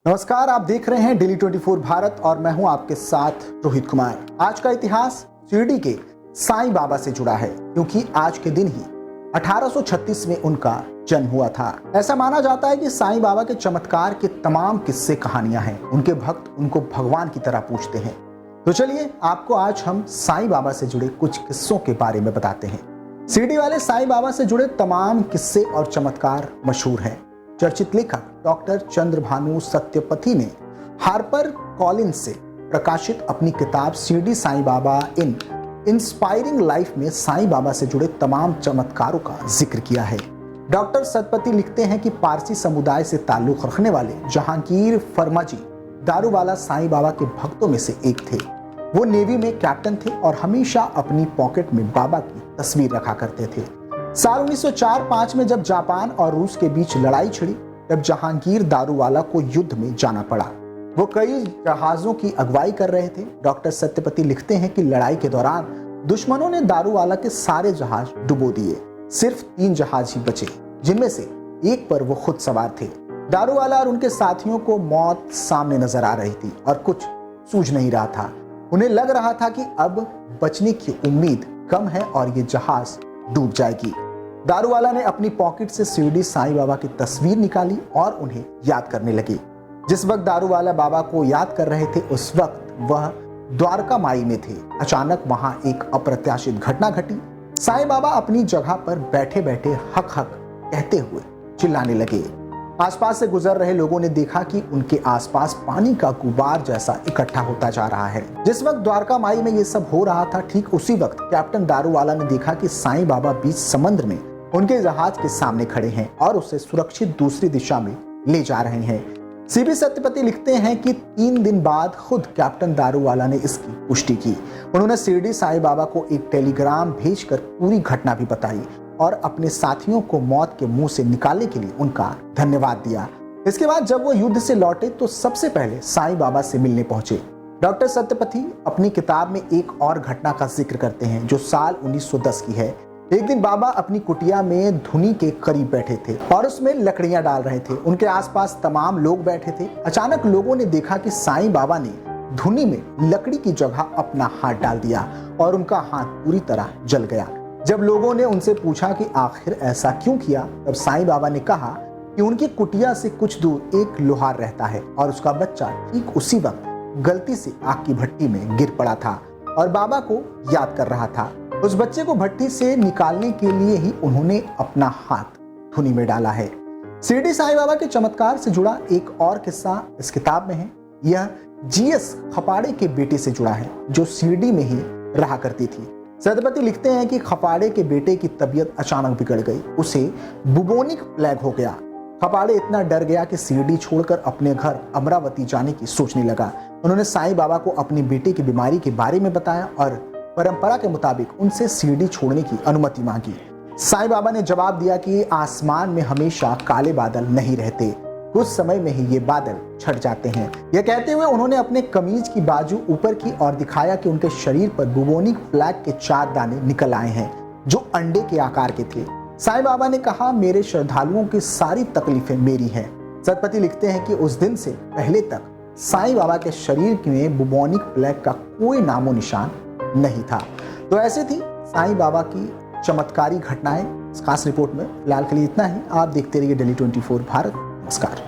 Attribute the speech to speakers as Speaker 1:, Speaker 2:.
Speaker 1: नमस्कार, आप देख रहे हैं डेली 24 भारत और मैं हूं आपके साथ रोहित कुमार। आज का इतिहास शिरडी के साईं बाबा से जुड़ा है, क्योंकि आज के दिन ही 1836 में उनका जन्म हुआ था। ऐसा माना जाता है कि साईं बाबा के चमत्कार के तमाम किस्से कहानियां हैं। उनके भक्त उनको भगवान की तरह पूजते हैं। तो चलिए आपको आज हम साईं बाबा से जुड़े कुछ किस्सों के बारे में बताते हैं। शिरडी वाले साईं बाबा से जुड़े तमाम किस्से और चमत्कार मशहूर हैं। चर्चित लेखक डॉक्टर चंद्रभानु सत्यपथी ने हार्पर कॉलिंस से प्रकाशित अपनी किताब शिरडी साईं बाबा इन इंस्पायरिंग लाइफ में साईं बाबा से जुड़े तमाम चमत्कारों का जिक्र किया है। डॉक्टर सत्यपथी लिखते हैं कि पारसी समुदाय से ताल्लुक रखने वाले जहांगीर फर्माजी दारूवाला साईं बाबा के भक्तों में से एक थे। वो नेवी में कैप्टन थे और हमेशा अपनी पॉकेट में बाबा की तस्वीर रखा करते थे। साल 1904-05 में जब जापान और रूस के बीच लड़ाई छिड़ी, तब जहांगीर दारूवाला को युद्ध में जाना पड़ा। वो कई जहाजों की अगुवाई कर रहे थे। डॉक्टर सत्यपथी लिखते हैं कि लड़ाई के दौरान दुश्मनों ने दारूवाला के सारे जहाज डुबो दिए। सिर्फ 3 जहाज ही बचे, जिनमें से एक पर वो खुद सवार थे। दारूवाला और उनके साथियों को मौत सामने नजर आ रही थी और कुछ सूझ नहीं रहा था। उन्हें लग रहा था कि अब बचने की उम्मीद कम है और ये जहाज डूब जाएगी। दारूवाला ने अपनी पॉकेट से शिरडी साईं बाबा की तस्वीर निकाली और उन्हें याद करने लगे। जिस वक्त दारूवाला बाबा को याद कर रहे थे, उस वक्त वह द्वारका माई में थे। अचानक वहां एक अप्रत्याशित घटना घटी। साईं बाबा अपनी जगह पर बैठे बैठे हक हक कहते हुए चिल्लाने लगे। आसपास से गुजर रहे लोगों ने देखा कि उनके आसपास पानी का गुबार जैसा इकट्ठा होता जा रहा है। जिस वक्त द्वारका माई में ये सब हो रहा था, ठीक उसी वक्त कैप्टन दारूवाला ने देखा कि साईं बाबा बीच समुद्र में उनके जहाज के सामने खड़े हैं और उसे सुरक्षित दूसरी दिशा में ले जा रहे हैं। सीबी सत्यपथी लिखते हैं कि 3 दिन बाद खुद कैप्टन दारूवाला ने इसकी पुष्टि की। उन्होंने शिरडी साईं बाबा को एक टेलीग्राम भेजकर पूरी घटना भी बताई और अपने साथियों को मौत के मुंह से निकालने के लिए उनका धन्यवाद दिया। इसके बाद जब वो युद्ध से लौटे तो सबसे पहले साईं बाबा से मिलने पहुंचे। डॉक्टर सत्यपथी अपनी किताब में एक और घटना का जिक्र करते हैं, जो साल 1910 की है। एक दिन बाबा अपनी कुटिया में धुनी के करीब बैठे थे और उसमें लकड़ियां डाल रहे थे। उनके आसपास तमाम लोग बैठे थे। अचानक लोगों ने देखा कि साईं बाबा ने धुनी में लकड़ी की जगह अपना हाथ डाल दिया और उनका हाथ पूरी तरह जल गया। जब लोगों ने उनसे पूछा कि आखिर ऐसा क्यों किया, तब साईं बाबा ने कहा कि उनकी कुटिया से कुछ दूर एक लोहार रहता है और उसका बच्चा ठीक उसी वक्त गलती से आग की भट्टी में गिर पड़ा था और बाबा को याद कर रहा था। उस बच्चे को भट्टी से निकालने के लिए ही उन्होंने अपना हाथ धुनी में डाला है। शिरडी साईं बाबा के चमत्कार से जुड़ा एक और किस्सा इस किताब में है। यह जीएस खपाड़े के बेटे से जुड़ा है, जो शिरडी में ही रहा करती थी। सत्यपथी लिखते हैं कि खपाड़े के बेटे की तबीयत अचानक बिगड़ गई। उसे बुबोनिक प्लेग हो गया। खपाड़े इतना डर गया कि शिरडी छोड़कर अपने घर अमरावती जाने की सोचने लगा। उन्होंने साईं बाबा को अपनी बेटे की बीमारी के बारे में बताया और परंपरा के मुताबिक उनसे शिरडी छोड़ने की अनुमति मांगी। साईं बाबा ने जवाब दिया कि आसमान में हमेशा काले बादल नहीं रहते, कुछ समय में ही ये बादल छट जाते हैं। यह कहते हुए उन्होंने अपने कमीज की बाजू ऊपर की और दिखाया कि उनके शरीर पर बुबोनिक प्लेग के 4 दाने निकल आए हैं, जो अंडे के आकार के थे। साईं बाबा ने कहा, मेरे श्रद्धालुओं की सारी तकलीफें मेरी हैं। सत्यपथी लिखते हैं कि उस दिन से पहले तक साईं बाबा के शरीर में बुबोनिक प्लेग का कोई नामो निशान नहीं था। तो ऐसे थी साईं बाबा की चमत्कारी घटनाएं इस खास रिपोर्ट में। फिलहाल के लिए इतना ही। आप देखते रहिए डेली 24 भारत। नमस्कार।